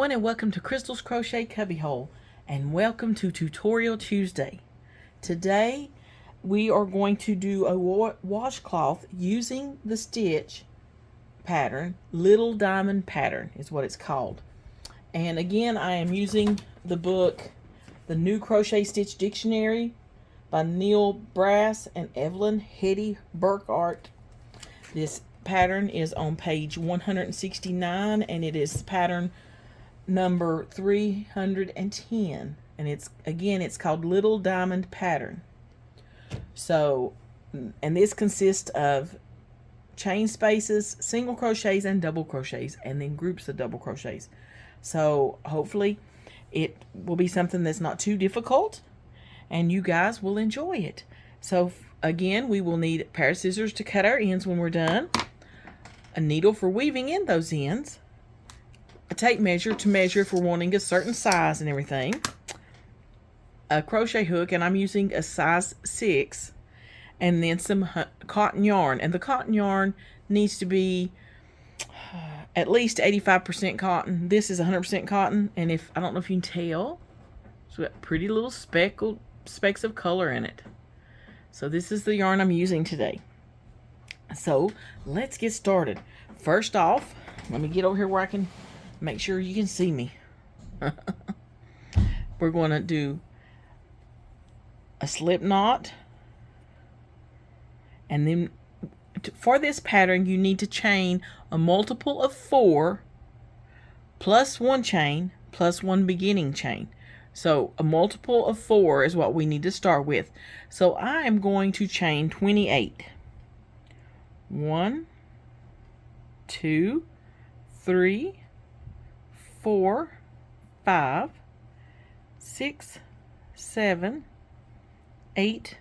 everyone, and welcome to Crystal's Crochet Cubbyhole, and welcome to Tutorial Tuesday. Today we are going to do a washcloth using the stitch pattern. Little Diamond Pattern is what it's called. And again, I am using the book, The New Crochet Stitch Dictionary by Neil Brass and Evelyn Hetty Burkhart. This pattern is on page 169, and it is pattern number 310, and it's called Little Diamond Pattern. So, and this consists of chain spaces, single crochets, and double crochets, and then groups of double crochets. So hopefully it will be something that's not too difficult and you guys will enjoy it. So again, we will need a pair of scissors to cut our ends when we're done, a needle for weaving in those ends, a tape measure to measure if we're wanting a certain size and everything, a crochet hook, and I'm using a size 6, and then some cotton yarn. And the cotton yarn needs to be at least 85% cotton. This is 100% cotton, and I don't know if you can tell, it's got pretty little specks of color in it. So this is the yarn I'm using today. So let's get started. First off, let me get over here where I can make sure you can see me. We're going to do a slip knot, and then for this pattern you need to chain a multiple of 4 plus 1 chain plus 1 beginning chain. So a multiple of 4 is what we need to start with. So I am going to chain 28. 1, 2, 3, 4, 5, 6, 7, 8,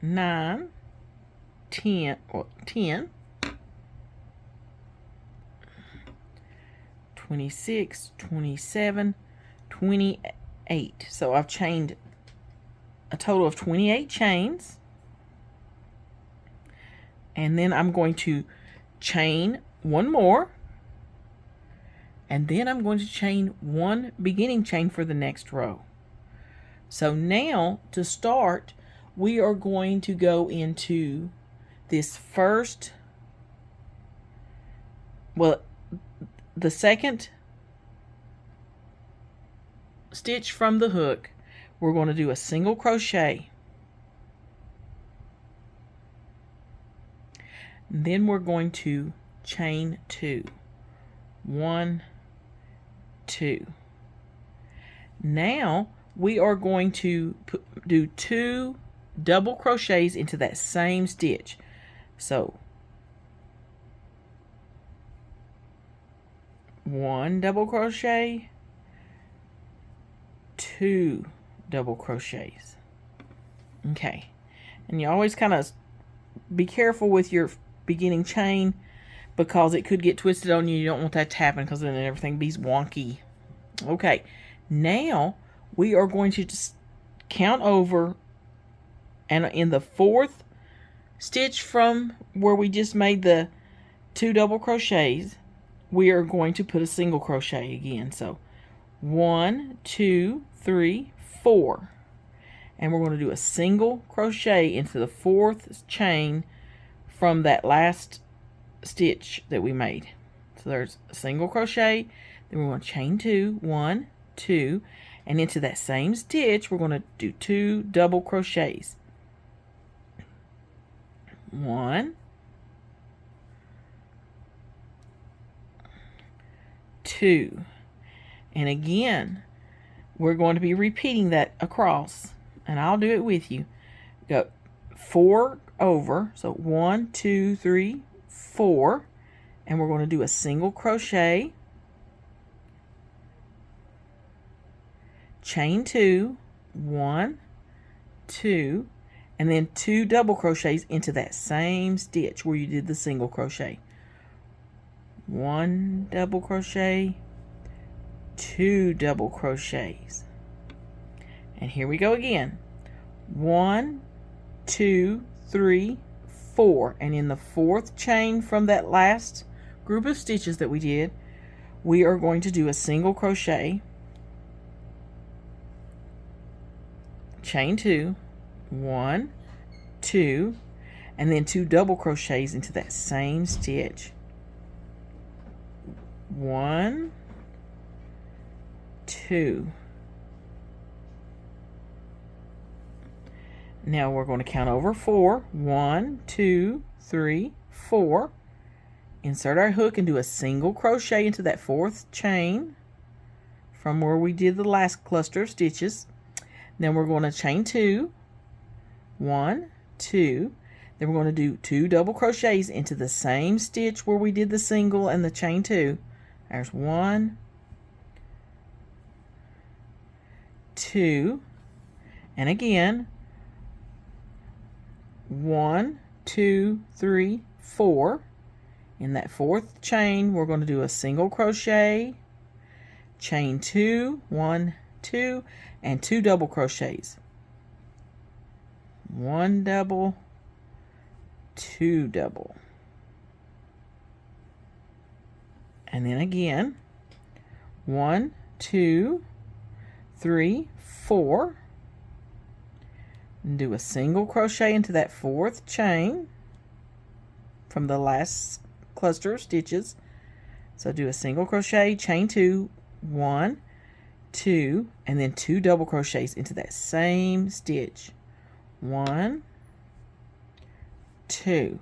9, 10, 26, 27, 28. So I've chained a total of 28 chains. And then I'm going to chain one more. And then I'm going to chain 1 beginning chain for the next row. So now to start, we are going to go into this first, the second stitch from the hook. We're going to do a single crochet. Then we're going to chain 2. 1, 2. Now we are going to do 2 double crochets into that same stitch. So 1 double crochet, 2 double crochets. Okay, and you always kind of be careful with your beginning chain because it could get twisted on you. You don't want that to happen because then everything be wonky. Okay, now we are going to just count over, and in the 4th stitch from where we just made the 2 double crochets, we are going to put a single crochet again. So 1, 2, 3, 4, and we're going to do a single crochet into the 4th chain from that last stitch that we made. So there's a single crochet, then we're going to chain 2, 1, 2, and into that same stitch we're going to do 2 double crochets. 1, 2, and again we're going to be repeating that across, and I'll do it with you. Go 4 over, so 1, 2, 3, 4, and we're going to do a single crochet, chain 2, 1, 2, and then 2 double crochets into that same stitch where you did the single crochet. 1 double crochet, 2 double crochets, and here we go again. 1, 2, 3, 4, and in the 4th chain from that last group of stitches that we did, we are going to do a single crochet, chain 2, 1, 2, and then 2 double crochets into that same stitch. 1, 2. Now we're going to count over 4. 1, 2, 3, 4. Insert our hook and do a single crochet into that 4th chain from where we did the last cluster of stitches. Then we're going to chain 2, 1, 2. Then we're going to do 2 double crochets into the same stitch where we did the single and the chain 2. There's 1, 2, and again 1, 2, 3, 4. In that 4th chain, we're going to do a single crochet, chain 2, 1, 2, and 2 double crochets. 1 double, 2 double. And then again, 1, 2, 3, 4. And do a single crochet into that 4th chain from the last cluster of stitches. So do a single crochet, chain 2, 1, 2, and then 2 double crochets into that same stitch. 1, 2.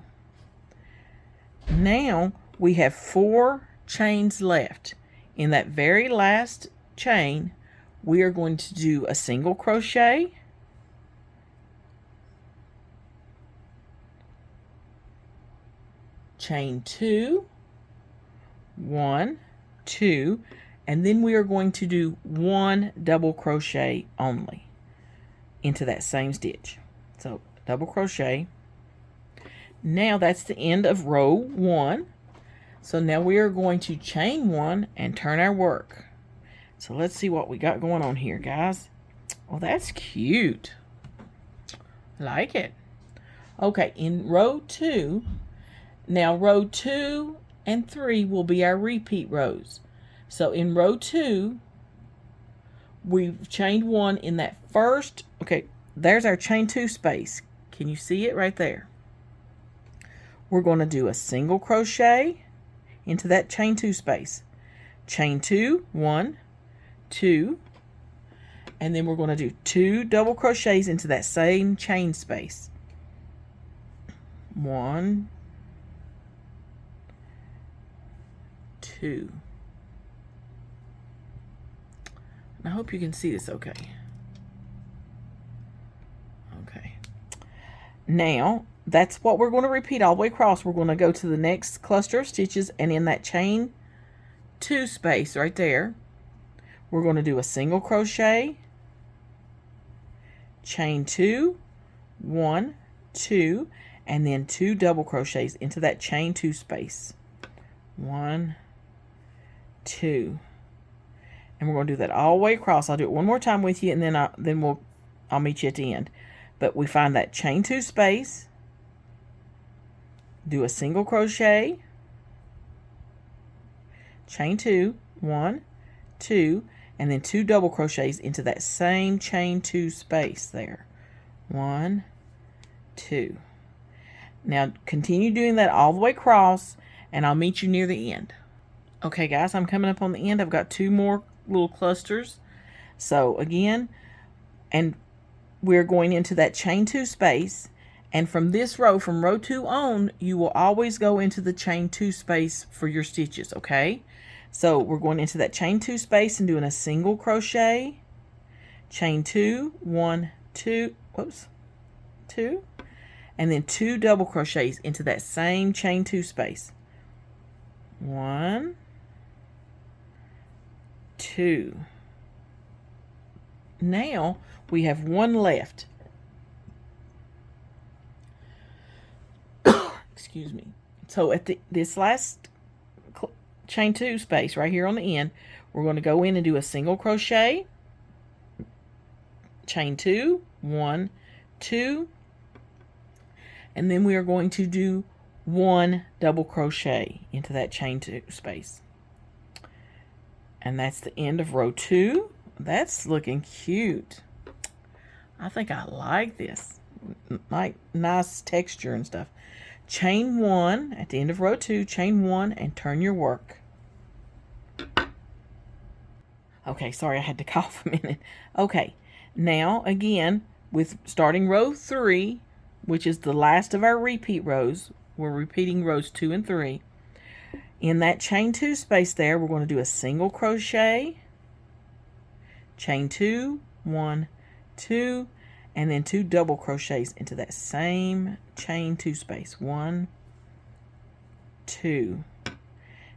Now we have 4 chains left. In that very last chain, we are going to do a single crochet, chain 2, 1, 2, and then we are going to do 1 double crochet only into that same stitch. So double crochet. Now that's the end of row 1. So now we are going to chain 1 and turn our work. So let's see what we got going on here, guys. Well, that's cute. Like it. Okay, in row 2, now row 2 and 3 will be our repeat rows. So in row 2, we've chained 1 in that first, okay, there's our chain 2 space. Can you see it right there? We're going to do a single crochet into that chain 2 space. Chain 2, 1, 2, and then we're going to do 2 double crochets into that same chain space. 1, 2. I hope you can see this okay. Okay. Now, that's what we're going to repeat all the way across. We're going to go to the next cluster of stitches, and in that chain 2 space right there, we're going to do a single crochet, chain 2, 1, 2, and then 2 double crochets into that chain 2 space. 1, 2. And we're going to do that all the way across. I'll do it one more time with you, and then I'll meet you at the end. But we find that chain 2 space, do a single crochet, chain 2, 1, 2, and then 2 double crochets into that same chain 2 space there. 1, 2. Now continue doing that all the way across, and I'll meet you near the end. Okay, guys, I'm coming up on the end. I've got 2 more little clusters. So again, and we're going into that chain 2 space, and from this row, from row 2 on, you will always go into the chain 2 space for your stitches, okay? So we're going into that chain 2 space and doing a single crochet, chain 2, 1, 2, whoops, 2, and then 2 double crochets into that same chain 2 space. 1, 2. Now we have 1 left. Excuse me. So at this last chain 2 space right here on the end, we're going to go in and do a single crochet, chain 2, 1, 2, and then we are going to do 1 double crochet into that chain 2 space. And that's the end of row 2. That's looking cute. I think I like this. Like nice texture and stuff. Chain 1 at the end of row 2, chain 1 and turn your work. Okay, sorry I had to cough a minute. Okay, now again with starting row 3, which is the last of our repeat rows. We're repeating rows 2 and 3. In that chain 2 space there, we're going to do a single crochet, chain 2, 1, 2, and then 2 double crochets into that same chain 2 space. 1, 2.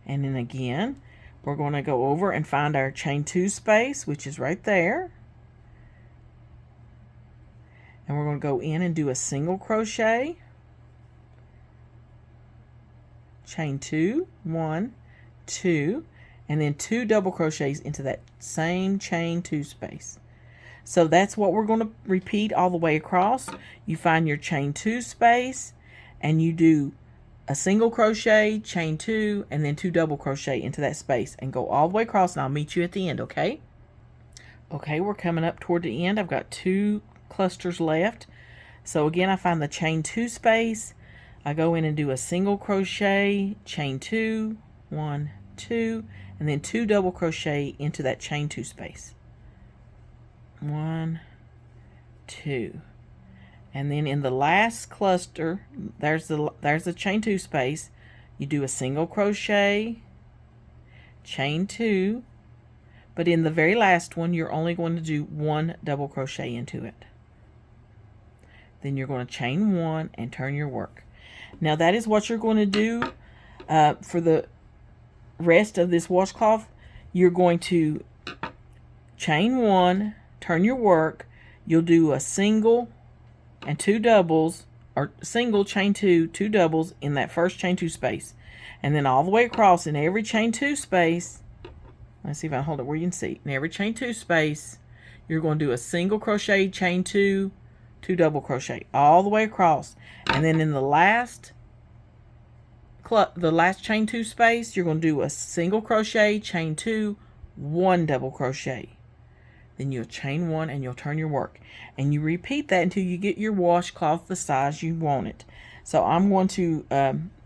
And then again, we're going to go over and find our chain 2 space, which is right there. And we're going to go in and do a single crochet, chain 2, 1, 2, and then 2 double crochets into that same chain 2 space. So that's what we're going to repeat all the way across. You find your chain 2 space and you do a single crochet, chain 2, and then 2 double crochet into that space and go all the way across, and I'll meet you at the end, okay? Okay, we're coming up toward the end. I've got 2 clusters left. So again, I find the chain 2 space. I go in and do a single crochet, chain 2, 1, 2, and then 2 double crochet into that chain 2 space. 1, 2. And then in the last cluster, there's the chain 2 space. You do a single crochet, chain 2, but in the very last one, you're only going to do 1 double crochet into it. Then you're going to chain 1 and turn your work. Now that is what you're going to do for the rest of this washcloth. You're going to chain 1, turn your work. You'll do a single and 2 doubles, or single, chain 2, 2 doubles in that first chain 2 space. And then all the way across in every chain 2 space, let's see if I hold it where you can see. In every chain 2 space, you're going to do a single crochet, chain 2, 2 double crochet all the way across. And then in the last chain 2 space, you're going to do a single crochet, chain 2, 1 double crochet. Then you'll chain 1 and you'll turn your work. And you repeat that until you get your washcloth the size you want it. So I'm going to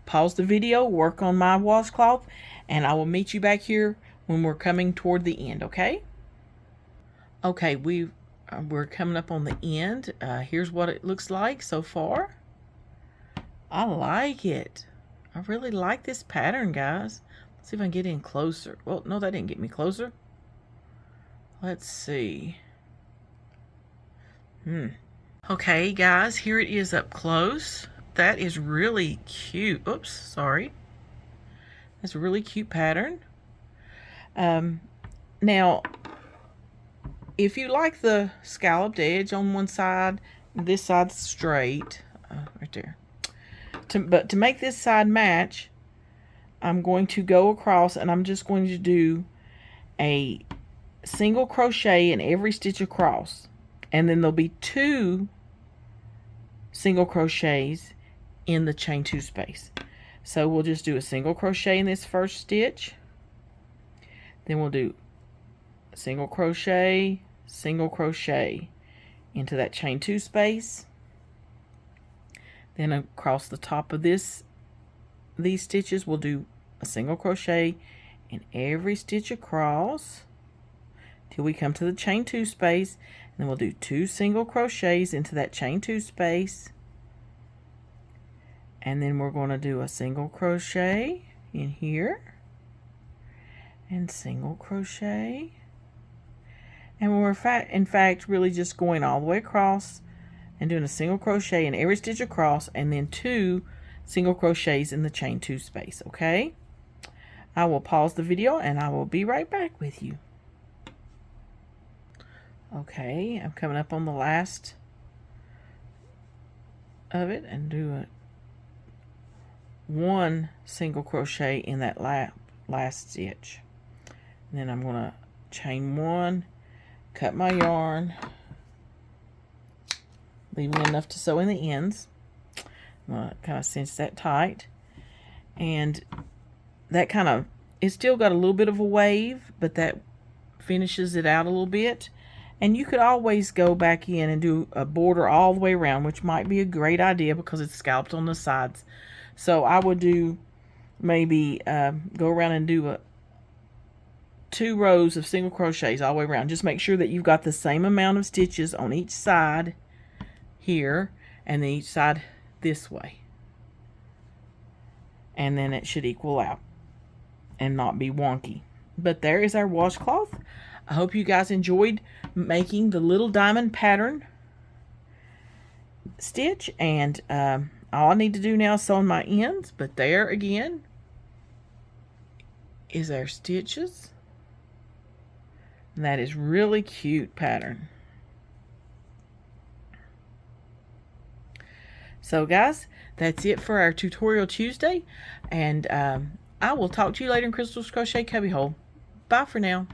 pause the video, work on my washcloth, and I will meet you back here when we're coming toward the end, okay? Okay, we're coming up on the end. Here's what it looks like so far. I like it. I really like this pattern, guys. Let's see if I can get in closer. Well, no, that didn't get me closer. Let's see. Okay, guys, here it is up close. That is really cute. Oops, sorry. That's a really cute pattern. Now, if you like the scalloped edge on one side, this side's straight, right there. But to make this side match, I'm going to go across and I'm just going to do a single crochet in every stitch across. And then there'll be 2 single crochets in the chain 2 space. So we'll just do a single crochet in this first stitch. Then we'll do a single crochet into that chain 2 space. Then across the top of these stitches, we'll do a single crochet in every stitch across till we come to the chain 2 space. And then we'll do 2 single crochets into that chain 2 space. And then we're going to do a single crochet in here. And single crochet. And we're in fact really just going all the way across and doing a single crochet in every stitch across, and then 2 single crochets in the chain 2 space, okay? I will pause the video and I will be right back with you. Okay, I'm coming up on the last of it and do 1 single crochet in that last stitch. And then I'm going to chain 1, cut my yarn, leaving enough to sew in the ends. I'm going to kind of cinch that tight. And that kind of it's still got a little bit of a wave, but that finishes it out a little bit. And you could always go back in and do a border all the way around, which might be a great idea because it's scalloped on the sides. So I would do maybe go around and do 2 rows of single crochets all the way around. Just make sure that you've got the same amount of stitches on each side here, and then each side this way. And then it should equal out and not be wonky. But there is our washcloth. I hope you guys enjoyed making the little diamond pattern stitch, and all I need to do now is sew on my ends. But there again is our stitches, and that is really cute pattern. So guys, that's it for our Tutorial Tuesday, and I will talk to you later in Crystal's Crochet Cubbyhole. Bye for now.